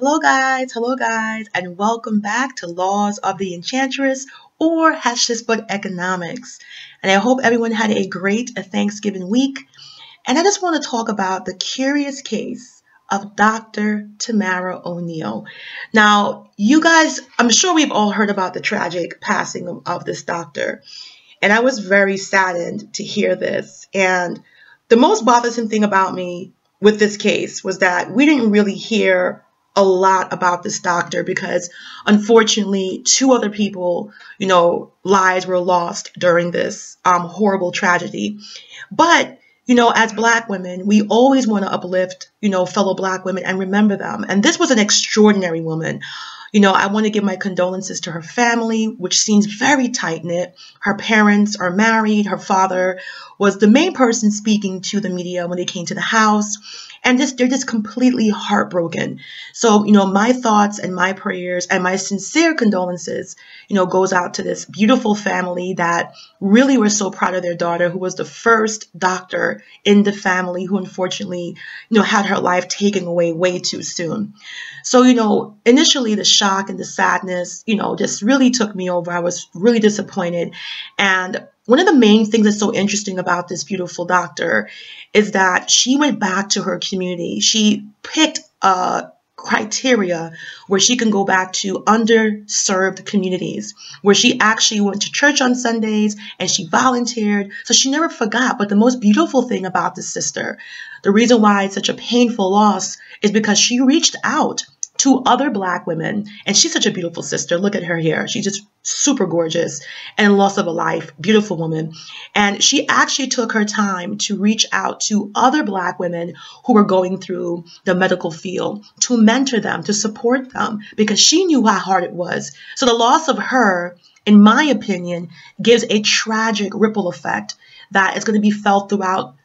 Hello guys, and welcome back to Laws of the Enchantress or Hatchless Book Economics. And I hope everyone had a great Thanksgiving week. And I just want to talk about the curious case of Dr. Tamara O'Neal. Now, you guys, I'm sure we've all heard about the tragic passing of this doctor. And I was very saddened to hear this. And the most bothersome thing about me with this case was that we didn't really hear a lot about this doctor because unfortunately two other people, lives were lost during this horrible tragedy. But as Black women, we always want to uplift, fellow Black women and remember them. And this was an extraordinary woman. I want to give my condolences to her family, which seems very tight-knit. Her parents are married. Her father was the main person speaking to the media when they came to the house. And they're just completely heartbroken. So, my thoughts and my prayers and my sincere condolences, goes out to this beautiful family that really were so proud of their daughter, who was the first doctor in the family who unfortunately, had her life taken away way too soon. So, initially the shock and the sadness, just really took me over. I was really disappointed. And one of the main things that's so interesting about this beautiful doctor is that she went back to her community. She picked a criteria where she can go back to underserved communities, where she actually went to church on Sundays and she volunteered. So she never forgot. But the most beautiful thing about this sister, the reason why it's such a painful loss, is because she reached out to other Black women, and she's such a beautiful sister. Look at her here. She's just super gorgeous and loss of a life, beautiful woman. And she actually took her time to reach out to other Black women who were going through the medical field, to mentor them, to support them, because she knew how hard it was. So the loss of her, in my opinion, gives a tragic ripple effect that is going to be felt throughout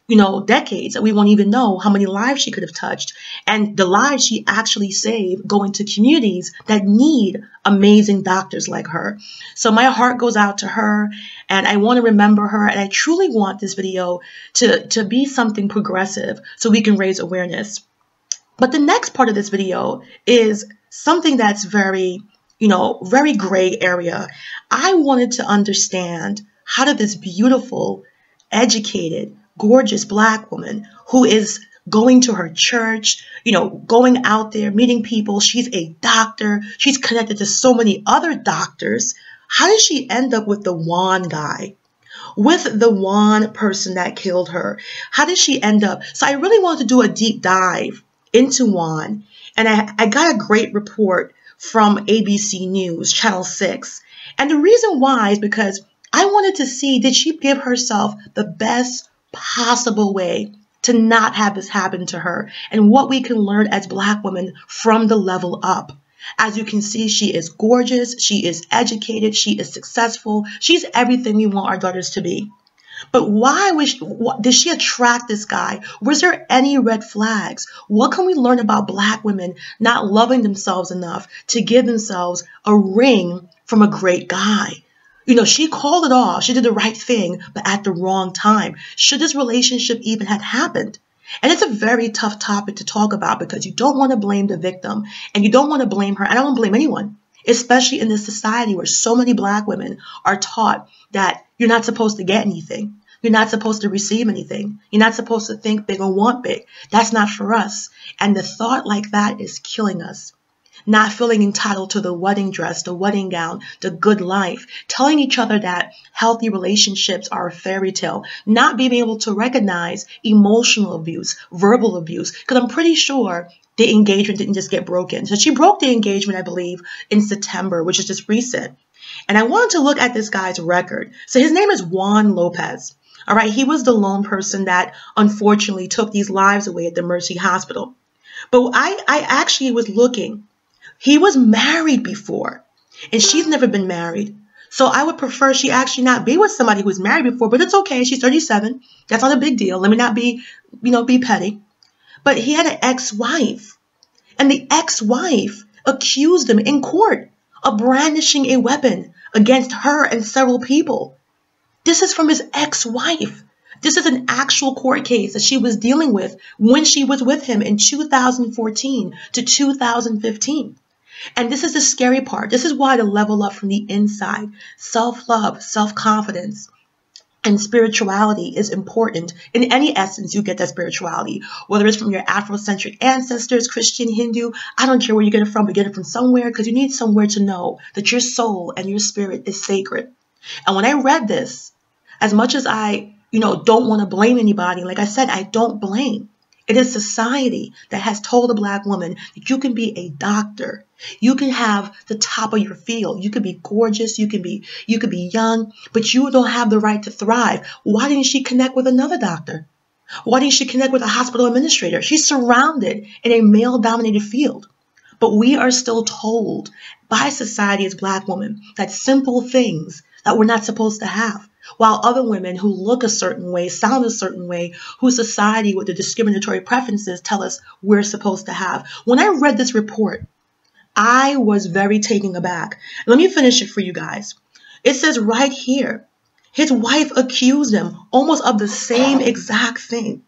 decades, that we won't even know how many lives she could have touched, and the lives she actually saved going to communities that need amazing doctors like her. So my heart goes out to her, and I want to remember her, and I truly want this video to be something progressive so we can raise awareness. But the next part of this video is something that's very gray area. I wanted to understand, how did this beautiful, educated, gorgeous Black woman who is going to her church, going out there, meeting people. She's a doctor. She's connected to so many other doctors. How did she end up with the Juan guy? With the Juan person that killed her? How did she end up? So I really wanted to do a deep dive into Juan. And I got a great report from ABC News, Channel 6. And the reason why is because I wanted to see, did she give herself the best possible way to not have this happen to her, and what we can learn as Black women from the level up. As you can see, she is gorgeous, she is educated, she is successful, she's everything we want our daughters to be. But did she attract this guy? Was there any red flags? What can we learn about Black women not loving themselves enough to give themselves a ring from a great guy? She called it off. She did the right thing, but at the wrong time. Should this relationship even have happened? And it's a very tough topic to talk about because you don't want to blame the victim and you don't want to blame her. I don't want to blame anyone, especially in this society where so many Black women are taught that you're not supposed to get anything. You're not supposed to receive anything. You're not supposed to think big or want big. That's not for us. And the thought like that is killing us. Not feeling entitled to the wedding dress, the wedding gown, the good life, telling each other that healthy relationships are a fairy tale, not being able to recognize emotional abuse, verbal abuse, because I'm pretty sure the engagement didn't just get broken. So she broke the engagement, I believe, in September, which is just recent. And I wanted to look at this guy's record. So his name is Juan Lopez. All right, he was the lone person that unfortunately took these lives away at the Mercy Hospital. But I actually was looking. He was married before, and she's never been married. So I would prefer she actually not be with somebody who was married before, but it's okay. She's 37. That's not a big deal. Let me not be, be petty. But he had an ex-wife, and the ex-wife accused him in court of brandishing a weapon against her and several people. This is from his ex-wife. This is an actual court case that she was dealing with when she was with him in 2014 to 2015. And this is the scary part. This is why to level up from the inside, self-love, self-confidence, and spirituality is important. In any essence, you get that spirituality, whether it's from your Afrocentric ancestors, Christian, Hindu. I don't care where you get it from, but get it from somewhere, because you need somewhere to know that your soul and your spirit is sacred. And when I read this, as much as I, don't want to blame anybody, like I said, I don't blame. It is society that has told a Black woman that you can be a doctor. You can have the top of your field. You can be gorgeous. You can be young, but you don't have the right to thrive. Why didn't she connect with another doctor? Why didn't she connect with a hospital administrator? She's surrounded in a male-dominated field. But we are still told by society as Black women that simple things that we're not supposed to have. While other women who look a certain way, sound a certain way, who society with the discriminatory preferences tell us we're supposed to have. When I read this report, I was very taken aback. Let me finish it for you guys. It says right here, his wife accused him almost of the same exact thing.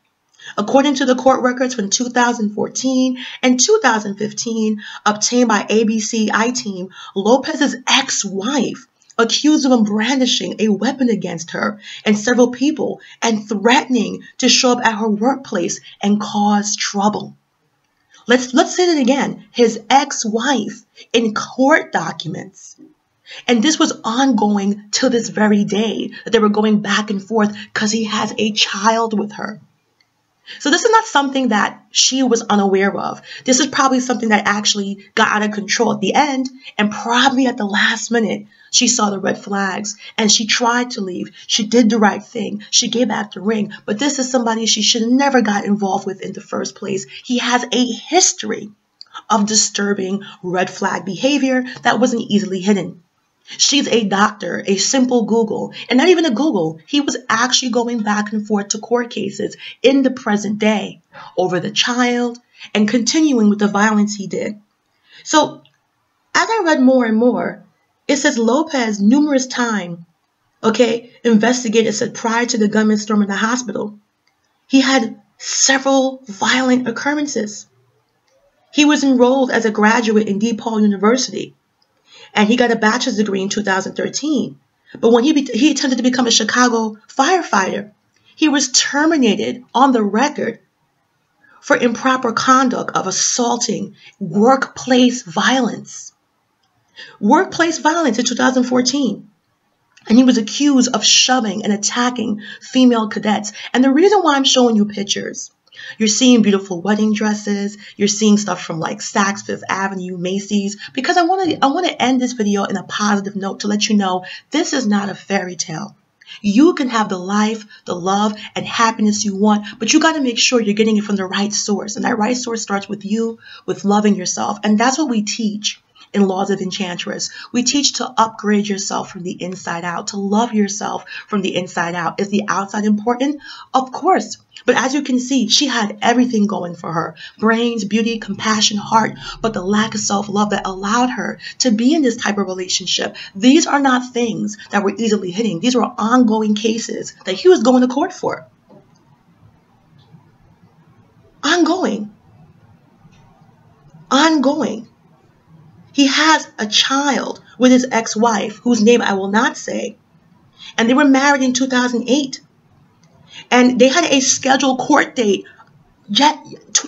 According to the court records from 2014 and 2015 obtained by ABC I-Team, Lopez's ex-wife accused of him brandishing a weapon against her and several people and threatening to show up at her workplace and cause trouble. Let's say that again. His ex-wife in court documents. And this was ongoing to this very day, that they were going back and forth because he has a child with her. So this is not something that she was unaware of. This is probably something that actually got out of control at the end, and probably at the last minute, she saw the red flags and she tried to leave. She did the right thing. She gave back the ring. But this is somebody she should have never got involved with in the first place. He has a history of disturbing red flag behavior that wasn't easily hidden. She's a doctor, a simple Google, and not even a Google. He was actually going back and forth to court cases in the present day over the child and continuing with the violence he did. So as I read more and more, it says Lopez numerous times, investigators said prior to the gunman storming the hospital, he had several violent occurrences. He was enrolled as a graduate in DePaul University. And he got a bachelor's degree in 2013. But when he attempted to become a Chicago firefighter, he was terminated on the record for improper conduct of assaulting workplace violence. Workplace violence in 2014. And he was accused of shoving and attacking female cadets. And the reason why I'm showing you pictures, you're seeing beautiful wedding dresses. You're seeing stuff from like Saks Fifth Avenue, Macy's, because I want to end this video in a positive note to let you know this is not a fairy tale. You can have the life, the love, and happiness you want, but you got to make sure you're getting it from the right source. And that right source starts with you, with loving yourself. And that's what we teach in Laws of Enchantress. We teach to upgrade yourself from the inside out, to love yourself from the inside out. Is the outside important? Of course. But as you can see, she had everything going for her. Brains, beauty, compassion, heart, but the lack of self-love that allowed her to be in this type of relationship. These are not things that were easily hitting. These were ongoing cases that he was going to court for. Ongoing. He has a child with his ex-wife, whose name I will not say, and they were married in 2008. And they had a scheduled court date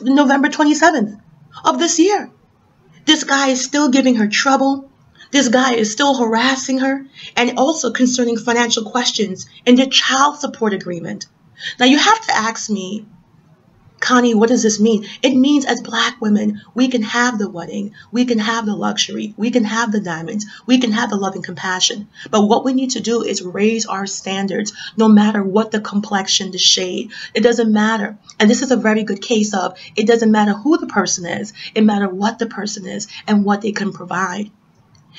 November 27th of this year. This guy is still giving her trouble. This guy is still harassing her, and also concerning financial questions in their child support agreement. Now you have to ask me, Connie, what does this mean? It means as Black women, we can have the wedding, we can have the luxury, we can have the diamonds, we can have the love and compassion. But what we need to do is raise our standards, no matter what the complexion, the shade. It doesn't matter. And this is a very good case of, it doesn't matter who the person is, it matters what the person is and what they can provide.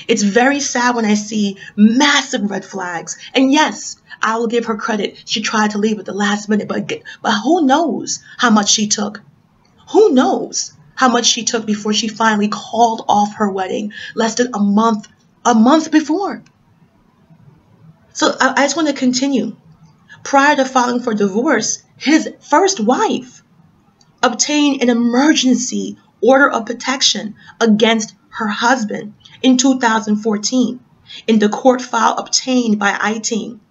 It's very sad when I see massive red flags. And yes, I will give her credit. She tried to leave at the last minute, but who knows how much she took? Who knows how much she took before she finally called off her wedding less than a month before? So I just want to continue. Prior to filing for divorce, his first wife obtained an emergency order of protection against her husband in 2014 in the court file obtained by I-Team.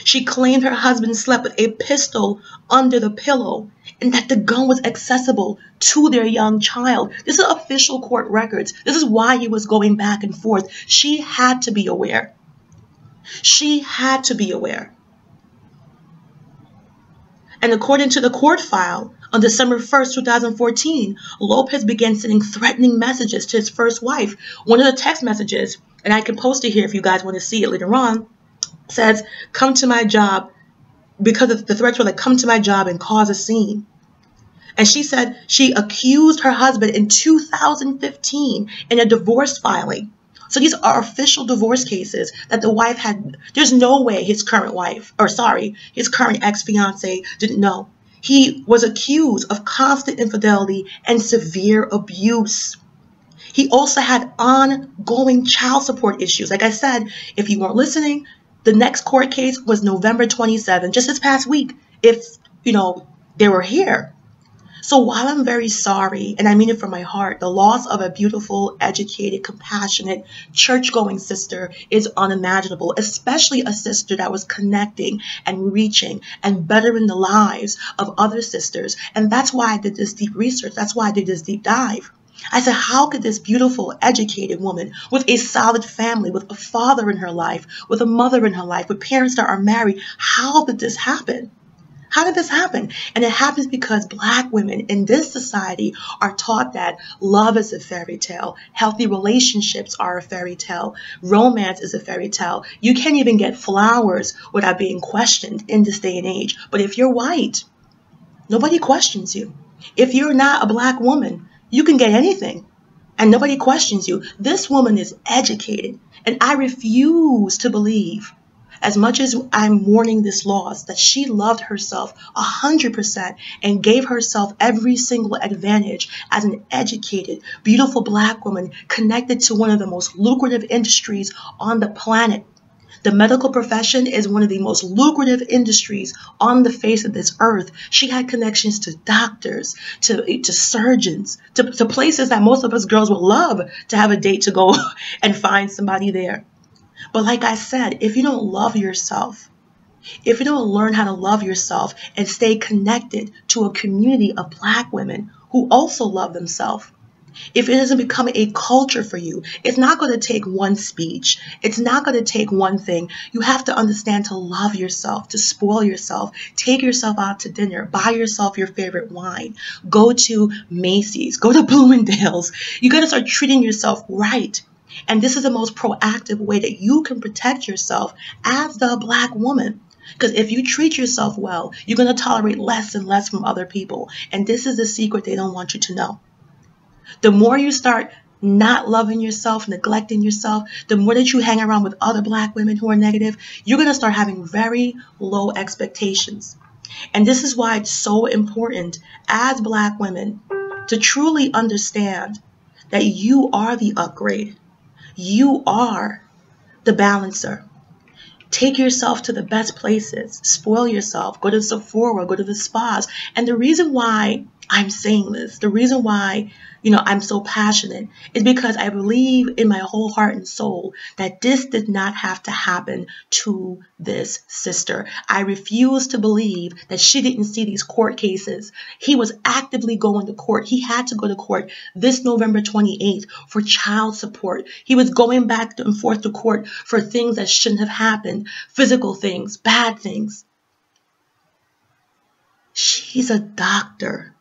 She claimed her husband slept with a pistol under the pillow and that the gun was accessible to their young child. This is official court records. This is why he was going back and forth. She had to be aware. She had to be aware. And according to the court file, on December 1st, 2014, Lopez began sending threatening messages to his first wife. One of the text messages, and I can post it here if you guys want to see it later on, says, "Come to my job," because the threats were like, "Come to my job and cause a scene." And she said she accused her husband in 2015 in a divorce filing. So these are official divorce cases that the wife had. There's no way his current his current ex-fiance didn't know. He was accused of constant infidelity and severe abuse. He also had ongoing child support issues. Like I said, if you weren't listening, the next court case was November 27, just this past week, if, they were here. So while I'm very sorry, and I mean it from my heart, the loss of a beautiful, educated, compassionate, church-going sister is unimaginable, especially a sister that was connecting and reaching and bettering the lives of other sisters. And that's why I did this deep research. That's why I did this deep dive. I said, how could this beautiful, educated woman with a solid family, with a father in her life, with a mother in her life, with parents that are married, how did this happen? How did this happen? And it happens because Black women in this society are taught that love is a fairy tale. Healthy relationships are a fairy tale. Romance is a fairy tale. You can't even get flowers without being questioned in this day and age. But if you're white, nobody questions you. If you're not a Black woman, you can get anything and nobody questions you. This woman is educated, and I refuse to believe, as much as I'm mourning this loss, that she loved herself 100% and gave herself every single advantage as an educated, beautiful Black woman connected to one of the most lucrative industries on the planet. The medical profession is one of the most lucrative industries on the face of this earth. She had connections to doctors, to surgeons, to places that most of us girls would love to have a date to go and find somebody there. But like I said, if you don't love yourself, if you don't learn how to love yourself and stay connected to a community of Black women who also love themselves, if it doesn't become a culture for you, it's not going to take one speech. It's not going to take one thing. You have to understand to love yourself, to spoil yourself, take yourself out to dinner, buy yourself your favorite wine, go to Macy's, go to Bloomingdale's. You got to start treating yourself right. And this is the most proactive way that you can protect yourself as the Black woman. Because if you treat yourself well, you're going to tolerate less and less from other people. And this is the secret they don't want you to know. The more you start not loving yourself, neglecting yourself, the more that you hang around with other Black women who are negative, you're going to start having very low expectations. And this is why it's so important as Black women to truly understand that you are the upgrade. You are the balancer. Take yourself to the best places. Spoil yourself. Go to Sephora. Go to the spas. And the reason why I'm saying this, the reason why, I'm so passionate is because I believe in my whole heart and soul that this did not have to happen to this sister. I refuse to believe that she didn't see these court cases. He was actively going to court. He had to go to court this November 28th for child support. He was going back and forth to court for things that shouldn't have happened, physical things, bad things. She's a doctor.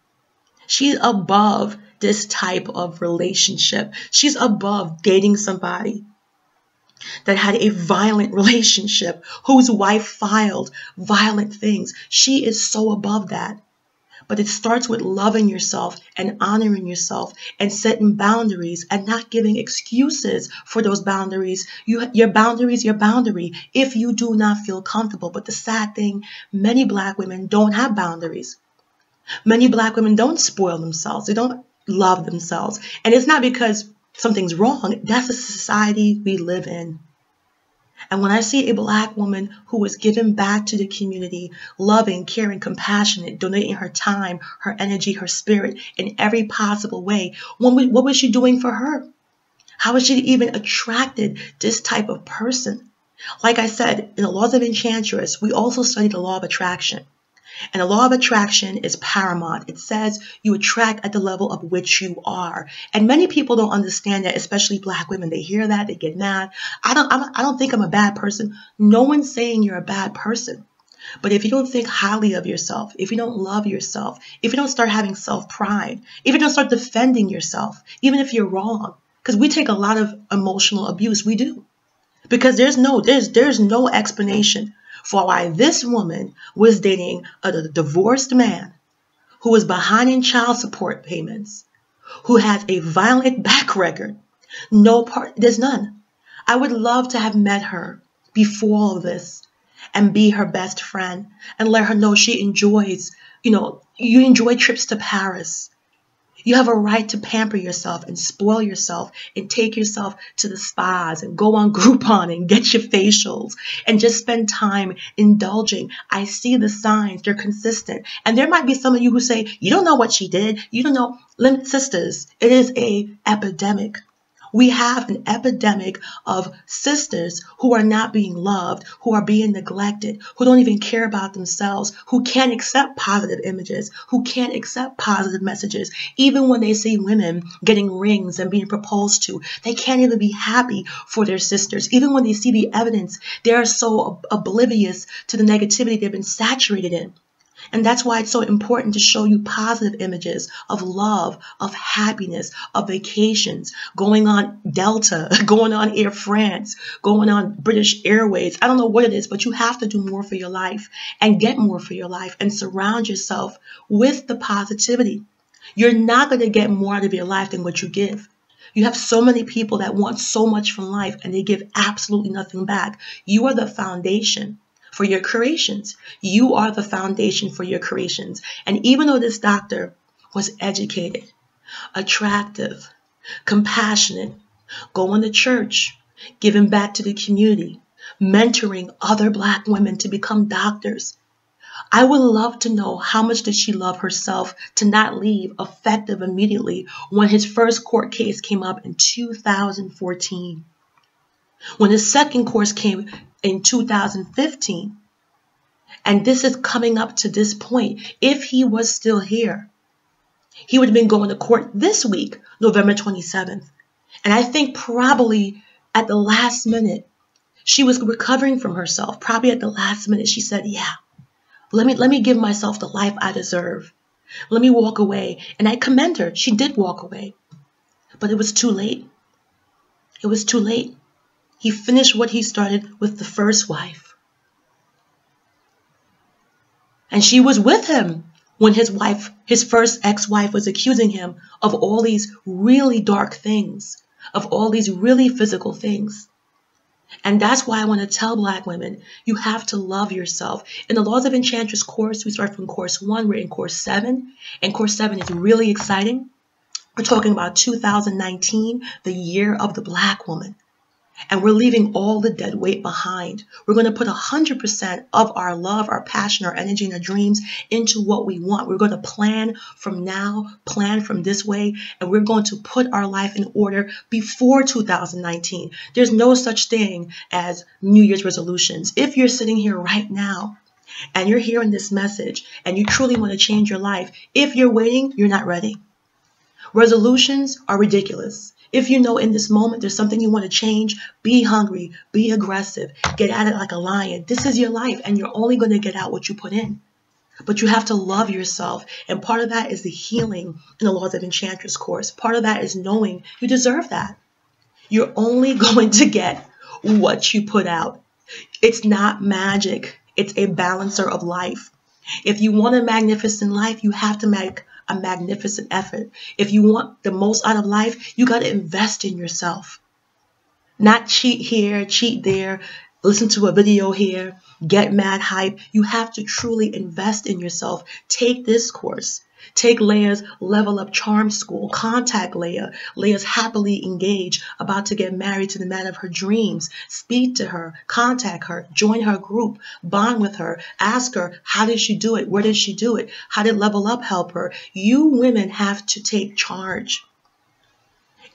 She's above this type of relationship. She's above dating somebody that had a violent relationship, whose wife filed violent things. She is so above that. But it starts with loving yourself and honoring yourself and setting boundaries and not giving excuses for those boundaries. Your boundary is your boundary if you do not feel comfortable. But the sad thing, many Black women don't have boundaries. Many Black women don't spoil themselves. They don't love themselves. And it's not because something's wrong. That's the society we live in. And when I see a Black woman who is giving back to the community, loving, caring, compassionate, donating her time, her energy, her spirit in every possible way, what was she doing for her? How was she even attracted this type of person? Like I said, in the laws of Enchantress, we also study the law of attraction. And the law of attraction is paramount. It says you attract at the level of which you are. And many people don't understand that, especially Black women. They hear that, they get mad. I don't think I'm a bad person. No one's saying you're a bad person. But if you don't think highly of yourself, if you don't love yourself, if you don't start having self-pride, if you don't start defending yourself, even if you're wrong, because we take a lot of emotional abuse, we do. Because there's no explanation for why this woman was dating a divorced man who was behind in child support payments, who has a violent back record. There's none. I would love to have met her before all of this and be her best friend and let her know she enjoys, you enjoy trips to Paris. You have a right to pamper yourself and spoil yourself and take yourself to the spas and go on Groupon and get your facials and just spend time indulging. I see the signs. They're consistent. And there might be some of you who say, you don't know what she did. You don't know. Sisters, it is an epidemic. We have an epidemic of sisters who are not being loved, who are being neglected, who don't even care about themselves, who can't accept positive images, who can't accept positive messages. Even when they see women getting rings and being proposed to, they can't even be happy for their sisters. Even when they see the evidence, they are so oblivious to the negativity they've been saturated in. And that's why it's so important to show you positive images of love, of happiness, of vacations, going on Delta, going on Air France, going on British Airways. I don't know what it is, but you have to do more for your life and get more for your life and surround yourself with the positivity. You're not going to get more out of your life than what you give. You have so many people that want so much from life and they give absolutely nothing back. You are the foundation for your creations. You are the foundation for your creations. And even though this doctor was educated, attractive, compassionate, going to church, giving back to the community, mentoring other Black women to become doctors, I would love to know how much did she love herself to not leave effective immediately when his first court case came up in 2014. When his second course came in 2015, and this is coming up to this point. If he was still here, he would have been going to court this week, November 27th. And I think probably at the last minute, she was recovering from herself. Probably at the last minute, she said, yeah, let me give myself the life I deserve. Let me walk away. And I commend her. She did walk away. But it was too late. It was too late. He finished what he started with the first wife. And she was with him when his first ex-wife was accusing him of all these really dark things, of all these really physical things. And that's why I want to tell Black women, you have to love yourself. In the Laws of Enchantress course, we start from course 1, we're in course 7. And course 7 is really exciting. We're talking about 2019, the year of the Black woman. And we're leaving all the dead weight behind. We're going to put 100% of our love, our passion, our energy, and our dreams into what we want. We're going to plan from now, plan from this way, and we're going to put our life in order before 2019. There's no such thing as New Year's resolutions. If you're sitting here right now and you're hearing this message and you truly want to change your life, if you're waiting, you're not ready. Resolutions are ridiculous. If you know in this moment there's something you want to change, be hungry, be aggressive, get at it like a lion. This is your life and you're only going to get out what you put in. But you have to love yourself. And part of that is the healing in the Laws of Enchantress course. Part of that is knowing you deserve that. You're only going to get what you put out. It's not magic. It's a balancer of life. If you want a magnificent life, you have to make a magnificent effort. If you want the most out of life, you got to invest in yourself. Not cheat here, cheat there, listen to a video here, get mad hype. You have to truly invest in yourself. Take this course. Take Leia's Level Up Charm School. Contact Leia. Leia's happily engaged, about to get married to the man of her dreams. Speak to her. Contact her. Join her group. Bond with her. Ask her, how did she do it? Where did she do it? How did Level Up help her? You women have to take charge.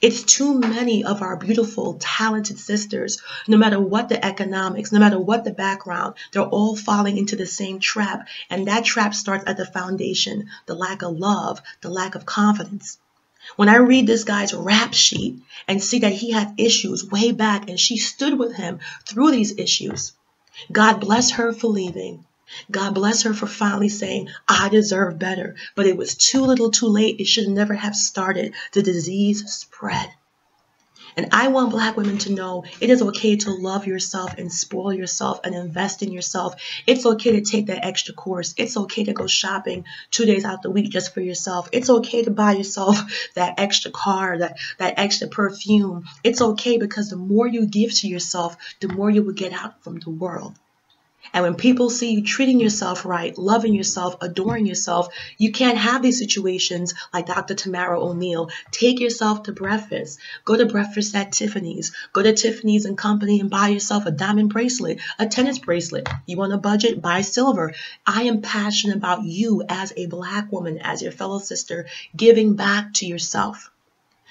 It's too many of our beautiful, talented sisters, no matter what the economics, no matter what the background, they're all falling into the same trap. And that trap starts at the foundation, the lack of love, the lack of confidence. When I read this guy's rap sheet and see that he had issues way back and she stood with him through these issues, God bless her for leaving. God bless her for finally saying, I deserve better. But it was too little too late. It should never have started. The disease spread. And I want Black women to know it is okay to love yourself and spoil yourself and invest in yourself. It's okay to take that extra course. It's okay to go shopping 2 days out the week just for yourself. It's okay to buy yourself that extra car, that extra perfume. It's okay, because the more you give to yourself, the more you will get out from the world. And when people see you treating yourself right, loving yourself, adoring yourself, you can't have these situations like Dr. Tamara O'Neal. Take yourself to breakfast. Go to breakfast at Tiffany's. Go to Tiffany's and Company and buy yourself a diamond bracelet, a tennis bracelet. You want a budget? Buy silver. I am passionate about you as a Black woman, as your fellow sister, giving back to yourself.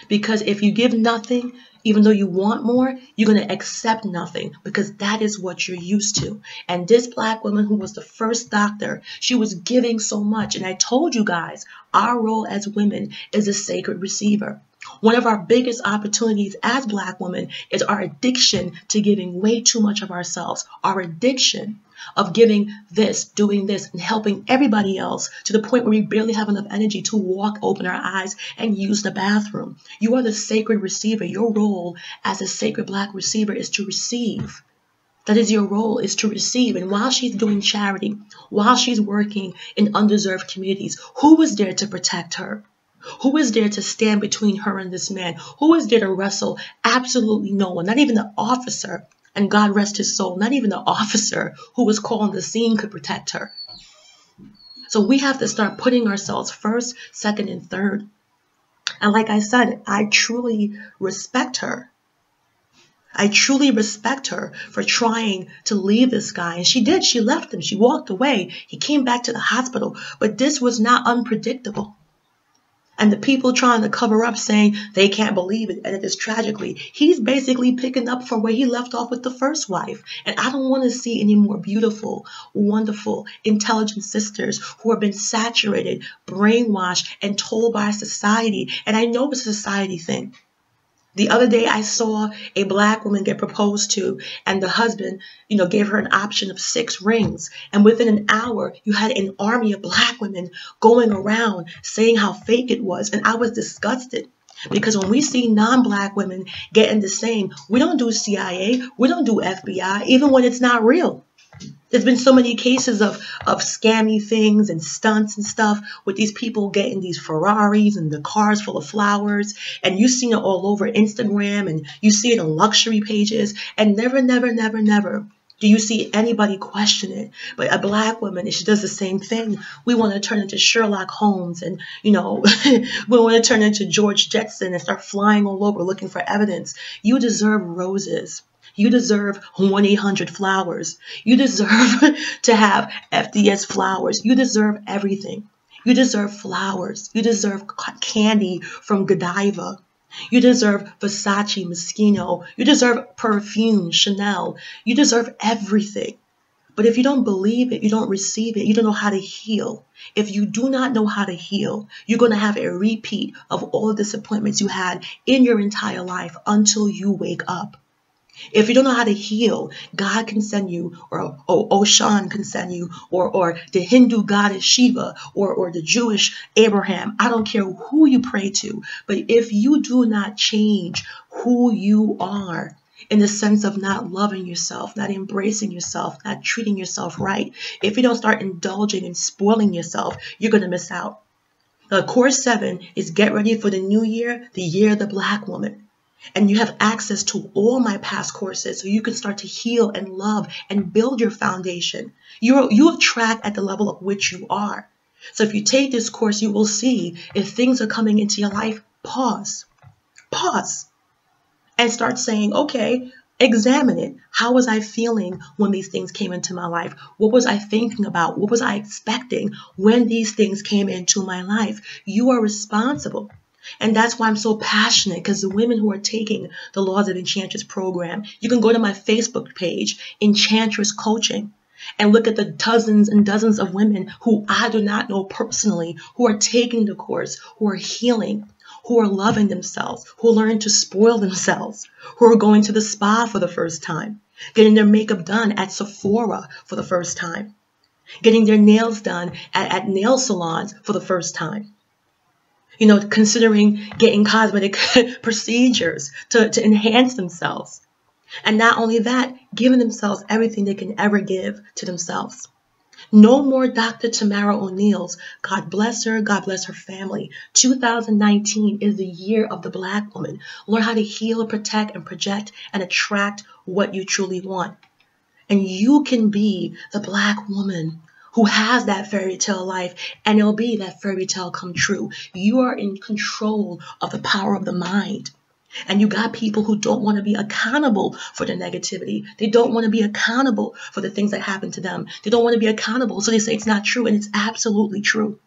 Because if you give nothing, even though you want more, you're going to accept nothing, because that is what you're used to. And this Black woman who was the first doctor, she was giving so much. And I told you guys, our role as women is a sacred receiver. One of our biggest opportunities as Black women is our addiction to giving way too much of ourselves. Our addiction of giving this, doing this, and helping everybody else to the point where we barely have enough energy to walk, open our eyes, and use the bathroom. You are the sacred receiver. Your role as a sacred Black receiver is to receive. That is your role, is to receive. And while she's doing charity, while she's working in undeserved communities, who was there to protect her? Who is there to stand between her and this man? Who is there to wrestle? Absolutely no one, not even the officer. And God rest his soul, not even the officer who was called on the scene could protect her. So we have to start putting ourselves first, second, and third. And like I said, I truly respect her. I truly respect her for trying to leave this guy. And she did. She left him. She walked away. He came back to the hospital. But this was not unpredictable. And the people trying to cover up, saying they can't believe it, and it is tragically, he's basically picking up from where he left off with the first wife. And I don't want to see any more beautiful, wonderful, intelligent sisters who have been saturated, brainwashed, and told by society. And I know it's a society thing. The other day I saw a Black woman get proposed to, and the husband, gave her an option of 6 rings. And within an hour, you had an army of Black women going around saying how fake it was. And I was disgusted, because when we see non-Black women getting the same, we don't do CIA, we don't do FBI, even when it's not real. There's been so many cases of scammy things and stunts and stuff with these people getting these Ferraris and the cars full of flowers. And you've seen it all over Instagram, and you see it on luxury pages. And never, never, never, never do you see anybody question it. But a Black woman, she does the same thing. We want to turn into Sherlock Holmes, and, we want to turn into George Jetson and start flying all over looking for evidence. You deserve roses. You deserve 1-800-Flowers. You deserve to have FDS flowers. You deserve everything. You deserve flowers. You deserve candy from Godiva. You deserve Versace, Moschino. You deserve perfume, Chanel. You deserve everything. But if you don't believe it, you don't receive it, you don't know how to heal. If you do not know how to heal, you're going to have a repeat of all the disappointments you had in your entire life until you wake up. If you don't know how to heal, God can send you, or Oshan can send you, or the Hindu goddess Shiva, or the Jewish Abraham. I don't care who you pray to. But if you do not change who you are, in the sense of not loving yourself, not embracing yourself, not treating yourself right, if you don't start indulging and spoiling yourself, you're going to miss out. Course 7 is Get Ready for the New Year, the Year of the Black Woman. And you have access to all my past courses, so you can start to heal and love and build your foundation. You attract at the level of which you are. So if you take this course, you will see if things are coming into your life, pause, and start saying, okay, examine it. How was I feeling when these things came into my life? What was I thinking about? What was I expecting when these things came into my life? You are responsible. And that's why I'm so passionate, because the women who are taking the Laws of Enchantress program, you can go to my Facebook page, Enchantress Coaching, and look at the dozens and dozens of women who I do not know personally, who are taking the course, who are healing, who are loving themselves, who learn to spoil themselves, who are going to the spa for the first time, getting their makeup done at Sephora for the first time, getting their nails done at nail salons for the first time. You know, considering getting cosmetic procedures to enhance themselves. And not only that, giving themselves everything they can ever give to themselves. No more Dr. Tamara O'Neal's. God bless her. God bless her family. 2019 is the year of the Black woman. Learn how to heal, protect, and project and attract what you truly want. And you can be the Black woman who has that fairy tale life, and it'll be that fairy tale come true. You are in control of the power of the mind. And you got people who don't want to be accountable for their negativity. They don't want to be accountable for the things that happen to them. They don't want to be accountable, so they say it's not true, and it's absolutely true.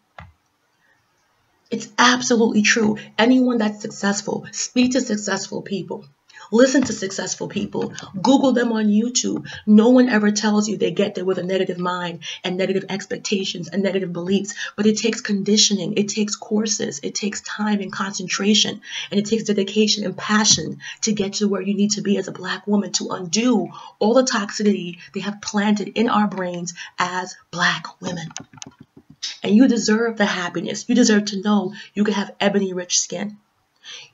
It's absolutely true. Anyone that's successful, speak to successful people. Listen to successful people. Google them on YouTube. No one ever tells you they get there with a negative mind and negative expectations and negative beliefs. But it takes conditioning. It takes courses. It takes time and concentration. And it takes dedication and passion to get to where you need to be as a Black woman, to undo all the toxicity they have planted in our brains as Black women. And you deserve the happiness. You deserve to know you can have ebony rich skin.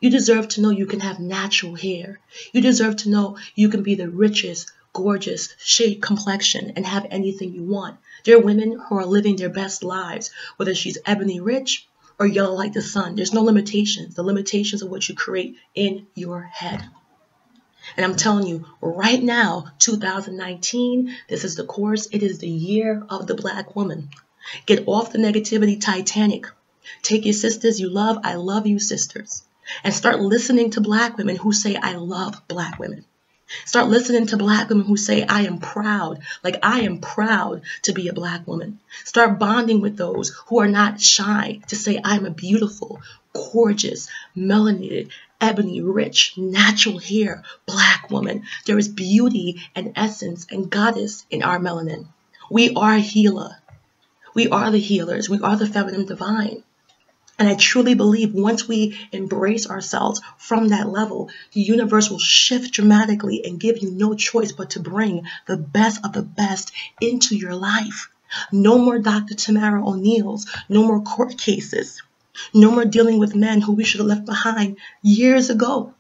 You deserve to know you can have natural hair. You deserve to know you can be the richest, gorgeous shade complexion and have anything you want. There are women who are living their best lives, whether she's ebony rich or yellow like the sun. There's no limitations. The limitations are what you create in your head. And I'm telling you, right now, 2019, this is the course. It is the year of the Black woman. Get off the negativity Titanic. Take your sisters you love. I love you, sisters. And start listening to Black women who say, I love Black women. Start listening to Black women who say, I am proud. Like, I am proud to be a Black woman. Start bonding with those who are not shy to say, I'm a beautiful, gorgeous, melanated, ebony, rich, natural hair Black woman. There is beauty and essence and goddess in our melanin. We are a healer. We are the healers. We are the feminine divine. And I truly believe once we embrace ourselves from that level, the universe will shift dramatically and give you no choice but to bring the best of the best into your life. No more Dr. Tamara O'Neal's, no more court cases, no more dealing with men who we should have left behind years ago.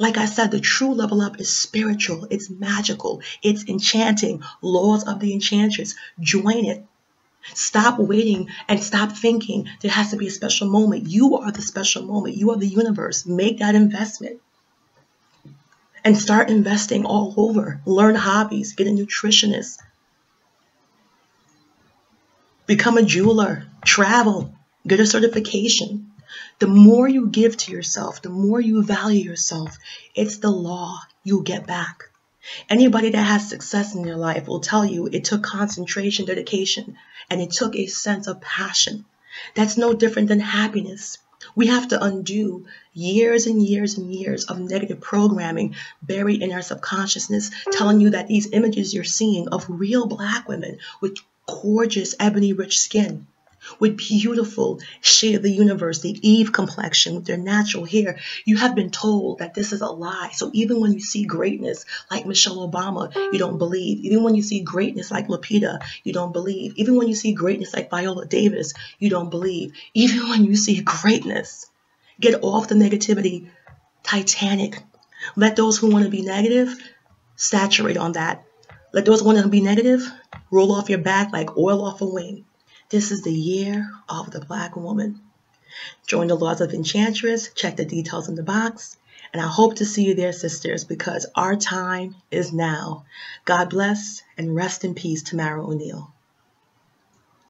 Like I said, the true level up is spiritual, it's magical, it's enchanting. Laws of the Enchantress, join it. Stop waiting and stop thinking there has to be a special moment. You are the special moment. You are the universe. Make that investment. And start investing all over. Learn hobbies. Get a nutritionist. Become a jeweler. Travel. Get a certification. The more you give to yourself, the more you value yourself, it's the law you'll get back. Anybody that has success in their life will tell you it took concentration, dedication, and it took a sense of passion. That's no different than happiness. We have to undo years and years and years of negative programming buried in our subconsciousness, telling you that these images you're seeing of real Black women with gorgeous ebony rich skin, with beautiful shade of the universe, the Eve complexion, with their natural hair, you have been told that this is a lie. So even when you see greatness like Michelle Obama, you don't believe. Even when you see greatness like Lupita, you don't believe. Even when you see greatness like Viola Davis, you don't believe. Even when you see greatness, get off the negativity Titanic. Let those who want to be negative saturate on that. Let those who want to be negative roll off your back like oil off a wing. This is the year of the Black woman. Join the Laws of Enchantress. Check the details in the box. And I hope to see you there, sisters, because our time is now. God bless and rest in peace, Tamara O'Neal.